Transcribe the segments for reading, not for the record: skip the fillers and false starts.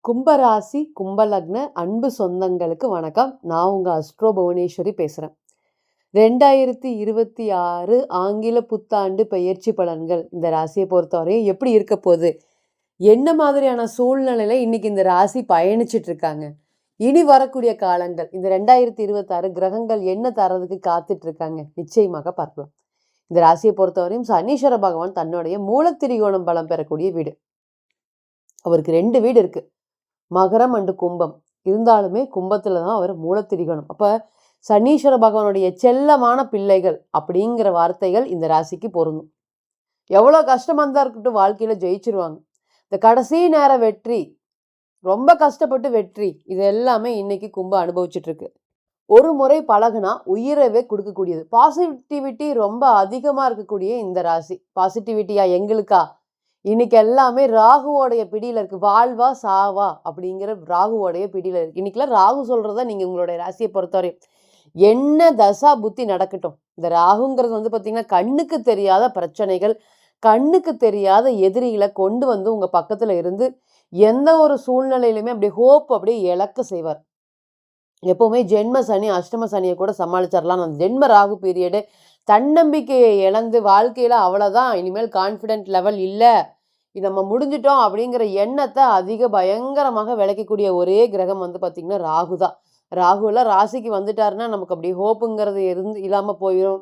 கும்பராசி கும்பலக்ன அன்பு சொந்தங்களுக்கு வணக்கம். நான் உங்க அஸ்ட்ரோ புவனேஸ்வரி பேசுறேன். 2026 ஆங்கில புத்தாண்டு பெயர்ச்சி பலன்கள் இந்த ராசியை பொறுத்தவரையும் எப்படி இருக்க போகுது, என்ன மாதிரியான சூழ்நிலையில இன்னைக்கு இந்த ராசி பயணிச்சுட்டு இருக்காங்க, இனி வரக்கூடிய காலங்கள் இந்த 2026 கிரகங்கள் என்ன தரதுக்கு காத்துட்டு இருக்காங்க, நிச்சயமாக பார்க்கலாம். இந்த ராசியை பொறுத்தவரையும் சனீஸ்வர பகவான் தன்னுடைய மூலத்திரிகோணம் பலம் பெறக்கூடிய வீடு. அவருக்கு 2 வீடு இருக்கு, மகரம் அண்டு கும்பம். இருந்தாலுமே கும்பத்துல தான் அவர் மூலத்திரிகோணம். அப்ப சனீஸ்வர பகவானுடைய செல்லமான பிள்ளைகள் அப்படிங்கிற வார்த்தைகள் இந்த ராசிக்கு பொருந்தும். எவ்வளோ கஷ்டமா இருந்தா இருக்கட்டும், வாழ்க்கையில ஜெயிச்சிருவாங்க. இந்த கடைசி நேர வெற்றி, ரொம்ப கஷ்டப்பட்டு வெற்றி, இது எல்லாமே இன்னைக்கு கும்பம் அனுபவிச்சுட்டு இருக்கு. ஒரு முறை பழகுனா உயிரவே கொடுக்கக்கூடியது. பாசிட்டிவிட்டி ரொம்ப அதிகமா இருக்கக்கூடிய இந்த ராசி. பாசிட்டிவிட்டியா எங்களுக்கா? இன்னைக்கு எல்லாமே ராகுவோடைய பிடியில இருக்கு. வாழ்வா சாவா அப்படிங்கிற ராகுவோடைய பிடியில இருக்கு. இன்னைக்குலாம் ராகு சொல்றத நீங்க உங்களுடைய ராசியை பொறுத்தவரை என்ன தசா புத்தி நடக்கட்டும். இந்த ராகுங்கிறது வந்து பாத்தீங்கன்னா கண்ணுக்கு தெரியாத பிரச்சனைகள், கண்ணுக்கு தெரியாத எதிரிகளை கொண்டு வந்து உங்க பக்கத்துல இருந்து எந்த ஒரு சூழ்நிலையிலுமே அப்படியே ஹோப் அப்படியே இழக்க செய்வார். எப்பவுமே ஜென்ம சனி அஷ்டம சனியை கூட சமாளிச்சிடலாம். அந்த ஜென்ம ராகு பீரியடு தன்னம்பிக்கையை இழந்து வாழ்க்கையில அவ்வளவுதான், இனிமேல் கான்ஃபிடென்ட் லெவல் இல்லை, இது நம்ம முடிஞ்சிட்டோம் அப்படிங்கிற எண்ணத்தை அதிக பயங்கரமாக விளக்கக்கூடிய ஒரே கிரகம் வந்து பார்த்தீங்கன்னா ராகு தான். ராகுலாம் ராசிக்கு வந்துட்டாருன்னா நமக்கு அப்படி ஹோப்புங்கிறது இல்லாமல் போயிடும்.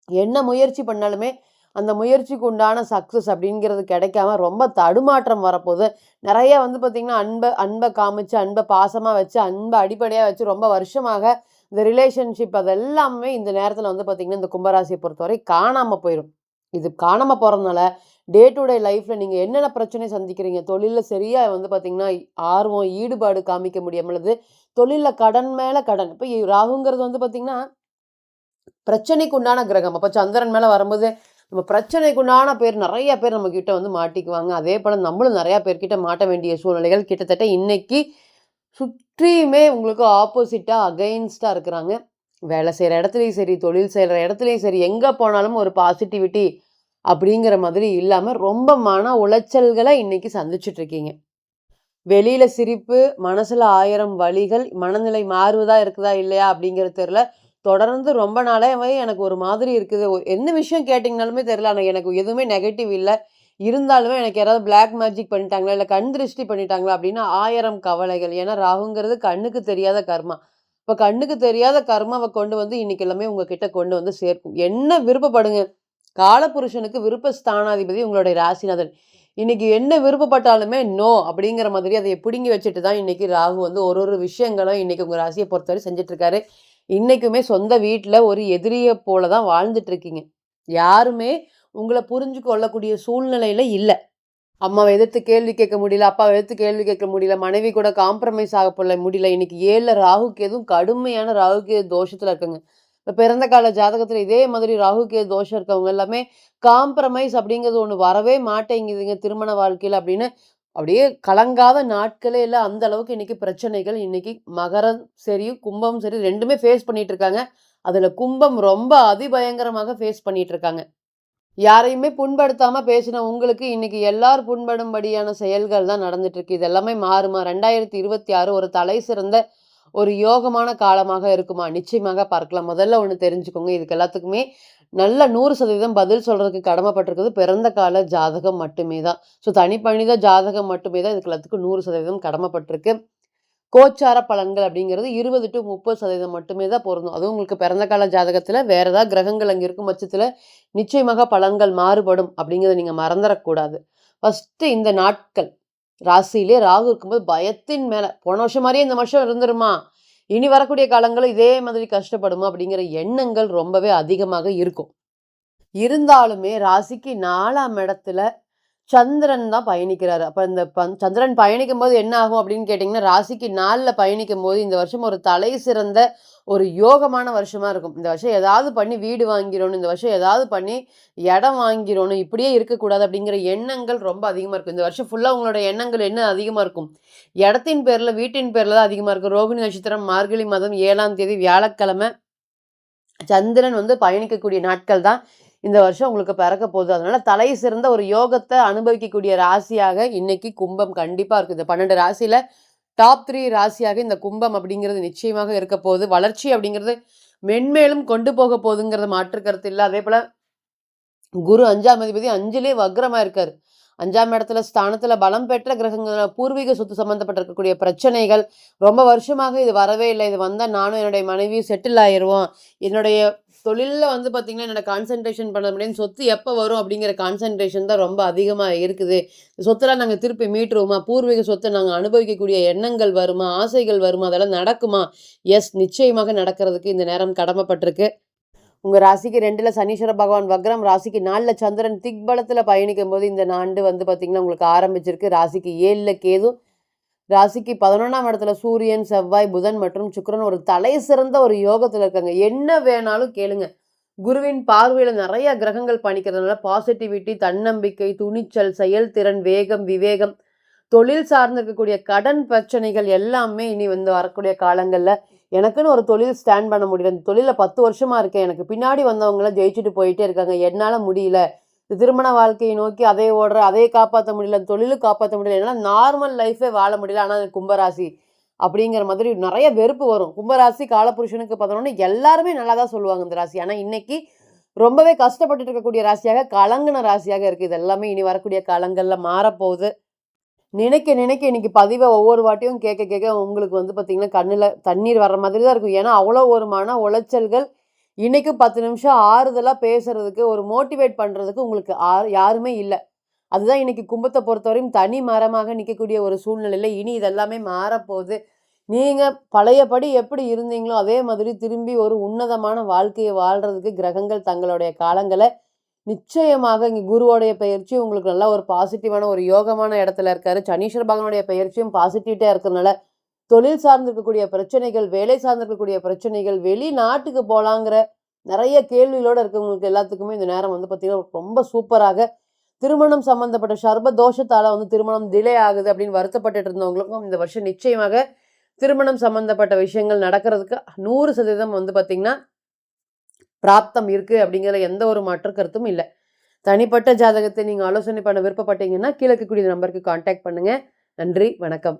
என்ன முயற்சி பண்ணாலுமே அந்த முயற்சிக்கு உண்டான சக்ஸஸ் அப்படிங்கிறது கிடைக்காம ரொம்ப தடுமாற்றம் வரப்போகுது. நிறைய வந்து பார்த்திங்கன்னா அன்பை காமிச்சு, அன்பை பாசமாக வச்சு, அன்பை அடிப்படையாக வச்சு ரொம்ப வருஷமாக இந்த ரிலேஷன்ஷிப் அதெல்லாமே இந்த நேரத்தில் வந்து பார்த்திங்கன்னா இந்த கும்பராசியை பொறுத்தவரை காணாமல் போயிடும். இது காணாமல் போகிறதுனால டே டு டே லைஃப்பில் நீங்கள் என்னென்ன பிரச்சனை சந்திக்கிறீங்க, தொழிலில் சரியாக வந்து பார்த்திங்கன்னா ஆர்வம் ஈடுபாடு காமிக்க முடியாமலது, தொழிலில் கடன் மேலே கடன். இப்போ ராகுங்கிறது வந்து பார்த்திங்கன்னா பிரச்சனைக்கு உண்டான கிரகம். அப்போ சந்திரன் மேலே வரும்போது நம்ம பிரச்சனைக்குண்டான பேர் நிறைய பேர் நம்ம கிட்ட வந்து மாட்டிக்குவாங்க. அதே போல் நம்மளும் நிறையா பேர்கிட்ட மாட்ட வேண்டிய சூழ்நிலைகள் கிட்டத்தட்ட இன்னைக்கு சுற்றியுமே உங்களுக்கு ஆப்போசிட்டாக அகைன்ஸ்டாக இருக்கிறாங்க. வேலை செய்கிற இடத்துலையும் சரி, தொழில் செய்கிற இடத்துலையும் சரி, எங்கே போனாலும் ஒரு பாசிட்டிவிட்டி அப்படிங்கிற மாதிரி இல்லாமல் ரொம்ப மன உளைச்சல்களை இன்னைக்கு சந்திச்சுட்டு இருக்கீங்க. வெளியில சிரிப்பு, மனசுல 1000 வலிகள், மனநிலை மாறுவதா இருக்குதா இல்லையா அப்படிங்கிறது தெரியல. தொடர்ந்து ரொம்ப நாளாவே எனக்கு ஒரு மாதிரி இருக்குது. என்ன விஷயம் கேட்டிங்கனாலுமே தெரியல. ஆனால் எனக்கு எதுவுமே நெகட்டிவ் இல்லை. இருந்தாலுமே எனக்கு யாராவது பிளாக் மேஜிக் பண்ணிட்டாங்களா, இல்லை கண் திருஷ்டி பண்ணிட்டாங்களா அப்படின்னு 1000 கவலைகள். ஏன்னா ராகுங்கிறது கண்ணுக்கு தெரியாத கர்மா. இப்போ கண்ணுக்கு தெரியாத கர்மாவை கொண்டு வந்து இன்னைக்கு எல்லாமே உங்ககிட்ட கொண்டு வந்து சேர்க்கும். என்ன விருப்பப்படுங்க. காலபுருஷனுக்கு விருப்ப ஸ்தானாதிபதி உங்களுடைய ராசிநாதன். இன்னைக்கு என்ன விருப்பப்பட்டாலுமே நோ அப்படிங்கிற மாதிரி அதை பிடுங்கி வச்சுட்டு தான் இன்னைக்கு ராகு வந்து ஒரு விஷயங்களும் இன்னைக்கு உங்க ராசியை பொறுத்தவரை செஞ்சுட்டு இருக்காரு. இன்னைக்குமே சொந்த வீட்டில் ஒரு எதிரியை போல தான் வாழ்ந்துட்டு இருக்கீங்க. யாருமே உங்களை புரிஞ்சு கொள்ளக்கூடிய சூழ்நிலையில இல்லை. அம்மாவை எதிர்த்து கேள்வி கேட்க முடியல, அப்பாவை எதிர்த்து கேள்வி கேட்க முடியல, மனைவி கூட காம்ப்ரமைஸ் ஆக முடியல. இன்னைக்கு 7 ராகுக்கு எதுவும் கடுமையான ராகுக்கு தோஷத்துல இருக்குங்க. இப்போ பிறந்த கால ஜாதகத்துல இதே மாதிரி ராகுக்கு தோஷம் இருக்கவங்க எல்லாமே காம்ப்ரமைஸ் அப்படிங்கிறது ஒன்று வரவே மாட்டேங்குதுங்க திருமண வாழ்க்கையில் அப்படின்னு அப்படியே கலங்காத நாட்களே இல்லை. அந்த அளவுக்கு இன்னைக்கு பிரச்சனைகள் இன்னைக்கு மகரம் சரி கும்பம் சரி ரெண்டுமே ஃபேஸ் பண்ணிட்டு இருக்காங்க. அதுல கும்பம் ரொம்ப அதிபயங்கரமாக ஃபேஸ் பண்ணிட்டு இருக்காங்க. யாரையுமே புண்படுத்தாம பேசின உங்களுக்கு இன்னைக்கு எல்லாரும் புண்படும்படியான செயல்கள் தான் நடந்துட்டு இருக்கு. இது எல்லாமே மாறுமா? 2026 ஒரு தலை சிறந்த ஒரு யோகமான காலமாக இருக்குமா? நிச்சயமாக பார்க்கலாம். முதல்ல ஒன்று தெரிஞ்சுக்கோங்க, இதுக்கு எல்லாத்துக்குமே நல்ல 100% பதில் சொல்றதுக்கு கடமைப்பட்டிருக்குது பிறந்த கால ஜாதகம் மட்டுமே தான். ஸோ தனிப்பணித ஜாதகம் மட்டுமே தான் இதுக்கு எல்லாத்துக்கும் 100% கடமைப்பட்டிருக்கு. கோச்சார பலன்கள் அப்படிங்கிறது 20 to 30% மட்டுமே தான் பொருந்தும். அதுவும் உங்களுக்கு பிறந்த கால ஜாதகத்துல வேற ஏதாவது கிரகங்கள் அங்கே இருக்கும் பட்சத்துல நிச்சயமாக பலன்கள் மாறுபடும் அப்படிங்கிறத நீங்க மறந்துடக்கூடாது. ஃபர்ஸ்ட் இந்த நாட்கள் ராசியிலே ராகு இருக்கும்போது பயத்தின் மேல போன வருஷம் மாதிரியே இந்த வருஷம் இருந்துருமா, இனி வரக்கூடிய காலங்களும் இதே மாதிரி கஷ்டப்படுமா அப்படிங்கிற எண்ணங்கள் ரொம்பவே அதிகமாக இருக்கும். இருந்தாலுமே ராசிக்கு 4ஆம் இடத்துல சந்திரன் தான் பயணிக்கிறாரு. அப்ப இந்த சந்திரன் பயணிக்கும் போது என்ன ஆகும் அப்படின்னு கேட்டீங்கன்னா, ராசிக்கு 4ல பயணிக்கும் போது இந்த வருஷம் ஒரு தலை சிறந்த ஒரு யோகமான வருஷமா இருக்கும். இந்த வருஷம் ஏதாவது பண்ணி வீடு வாங்கிடணும், இந்த வருஷம் ஏதாவது பண்ணி இடம் வாங்கிடணும், இப்படியே இருக்கக்கூடாது அப்படிங்கிற எண்ணங்கள் ரொம்ப அதிகமா இருக்கும். இந்த வருஷம் ஃபுல்லா உங்களோட எண்ணங்கள் என்ன அதிகமா இருக்கும்? இடத்தின் பேர்ல, வீட்டின் பேர்ல தான் அதிகமா இருக்கும். ரோகிணி நட்சத்திரம், மார்கழி மாதம் 7ஆம் தேதி வியாழக்கிழமை சந்திரன் வந்து பயணிக்கக்கூடிய நாட்கள் தான் இந்த வருஷம் உங்களுக்கு பிறக்க போகுது. அதனால தலை சிறந்த ஒரு யோகத்தை அனுபவிக்கக்கூடிய ராசியாக இன்னைக்கு கும்பம் கண்டிப்பா இருக்கு. இந்த 12 ராசியில டாப் 3 ராசியாக இந்த கும்பம் அப்படிங்கிறது நிச்சயமாக இருக்க போகுது. வளர்ச்சி அப்படிங்கிறது மென்மேலும் கொண்டு போக போகுதுங்கிறது மாற்று கருத்து இல்ல. அதேபோல குரு 5ஆம் அதிபதி 5லயே வக்ரமா இருக்காரு. 5ஆம் இடத்துல ஸ்தானத்துல பலம் பெற்ற கிரகங்கள் பூர்வீக சொத்து சம்பந்தப்பட்டு இருக்கக்கூடிய பிரச்சனைகள் ரொம்ப வருஷமாக இது வரவே இல்லை. இது வந்தா நானும் என்னுடைய மனைவியும் செட்டில் ஆயிருவோம். என்னுடைய தொழில்ல வந்து பார்த்தீங்கன்னா, என்னோட கான்சன்ட்ரேஷன் பண்ண முடியாது. சொத்து எப்ப வரும் அப்படிங்கிற கான்சன்ட்ரேஷன் தான் ரொம்ப அதிகமா இருக்குது. சொத்தெல்லாம் நாங்க திருப்பி மீட்டுருவோமா? பூர்வீக சொத்த நாங்க அனுபவிக்கக்கூடிய எண்ணங்கள் வருமா? ஆசைகள் வருமா? அதெல்லாம் நடக்குமா? எஸ், நிச்சயமாக நடக்கிறதுக்கு இந்த நேரம் கடமைப்பட்டிருக்கு. உங்க ராசிக்கு 2ல சனீஸ்வர பகவான் வக்ரம், ராசிக்கு 4ல சந்திரன் திக்பலத்துல பயணிக்கும்போது இந்த ஆண்டு வந்து பார்த்தீங்கன்னா, உங்களுக்கு ஆரம்பிச்சிருக்கு. ராசிக்கு 7ல கேது, ராசிக்கு 11ஆம் இடத்துல சூரியன், செவ்வாய், புதன் மற்றும் சுக்கிரன் ஒரு தலை சிறந்த ஒரு யோகத்துல இருக்காங்க. என்ன வேணாலும் கேளுங்க. குருவின் பார்வையில நிறைய கிரகங்கள் பயணிக்கிறதுனால பாசிட்டிவிட்டி, தன்னம்பிக்கை, துணிச்சல், செயல்திறன், வேகம், விவேகம், தொழில் சார்ந்து இருக்கக்கூடிய கடன் பிரச்சனைகள் எல்லாமே இனி வந்து வரக்கூடிய காலங்கள்ல எனக்குன்னு ஒரு தொழில் ஸ்டாண்ட் பண்ண முடியல. இந்த தொழில 10 வருஷமா இருக்கேன். எனக்கு பின்னாடி வந்தவங்கலாம் ஜெயிச்சுட்டு போயிட்டே இருக்காங்க. என்னால முடியல. இந்த திருமண வாழ்க்கையை நோக்கி அதே ஓடுறேன். அதையே காப்பாத்த முடியல. தொழிலும் காப்பாத்த முடியல. என்னால நார்மல் லைஃபே வாழ முடியல. ஆனா அது கும்பராசி அப்படிங்கிற மாதிரி நெறைய வெறுப்பு வரும். கும்பராசி காலபுருஷனுக்கு 11 எல்லாருமே நல்லா தான் சொல்லுவாங்க இந்த ராசி. ஆனா இன்னைக்கு ரொம்பவே கஷ்டப்பட்டுட்டு இருக்கக்கூடிய ராசியாக, கலங்குன ராசியாக இருக்கு. இது எல்லாமே இனி வரக்கூடிய காலங்கள்ல மாறப்போகுது. நினைக்க நினைக்க இன்னைக்கு பதிவ ஒவ்வொரு வாட்டியும் கேட்க கேட்க உங்களுக்கு வந்து பார்த்தீங்கன்னா, கண்ணுல தண்ணீர் வர்ற மாதிரி தான் இருக்கும். ஏன்னா, அவ்வளோ ஒரு மன உளைச்சல்கள். இன்னைக்கும் 10 நிமிஷம் ஆறுதலா பேசுறதுக்கு, ஒரு மோட்டிவேட் பண்றதுக்கு உங்களுக்கு யாருமே இல்ல. அதுதான் இன்னைக்கு கும்பத்த பொறுத்தவரையும் தனி மரமாக நிக்கக்கூடிய ஒரு சூழ்நிலையில, இனி இதெல்லாமே மாறப்போகுது. நீங்க பழையபடி எப்படி இருந்தீங்களோ, அதே மாதிரி திரும்பி ஒரு உன்னதமான வாழ்க்கைய வாழ்றதுக்கு கிரகங்கள் தங்களுடைய காலங்கள நிச்சயமாக இங்க குருவோடைய பெயர்ச்சி உங்களுக்கு நல்ல ஒரு பாசிட்டிவான ஒரு யோகமான இடத்துல இருக்காரு. சனீஸ்வர பகவானுடைய பெயர்ச்சியும் பாசிட்டிவிட்டியா இருக்கிறதுனால, தொழில் சார்ந்து இருக்கக்கூடிய பிரச்சனைகள், வேலை சார்ந்து இருக்கக்கூடிய பிரச்சனைகள், வெளிநாட்டுக்கு போலாங்கிற நெறைய கேள்விகளோட இருக்கவங்களுக்கு எல்லாத்துக்குமே இந்த நேரம் வந்து பார்த்தீங்கன்னா, ரொம்ப சூப்பராக திருமணம் சம்மந்தப்பட்ட சர்ப தோஷத்தால வந்து திருமணம் டிலே ஆகுது அப்படின்னு வருத்தப்பட்டுட்டு இருந்தவங்களுக்கும் இந்த வருஷம் நிச்சயமாக திருமணம் சம்மந்தப்பட்ட விஷயங்கள் நடக்கிறதுக்கு 100% வந்து பார்த்தீங்கன்னா பிராப்தம் இருக்கு அப்படிங்கிறதுல எந்த ஒரு மாற்று கருத்தும் இல்ல. தனிப்பட்ட ஜாதகத்தை நீங்க ஆலோசனை பண்ண விருப்பப்பட்டீங்கன்னா, கீழ இருக்கக்கூடிய நம்பருக்கு கான்டாக்ட் பண்ணுங்க. நன்றி, வணக்கம்.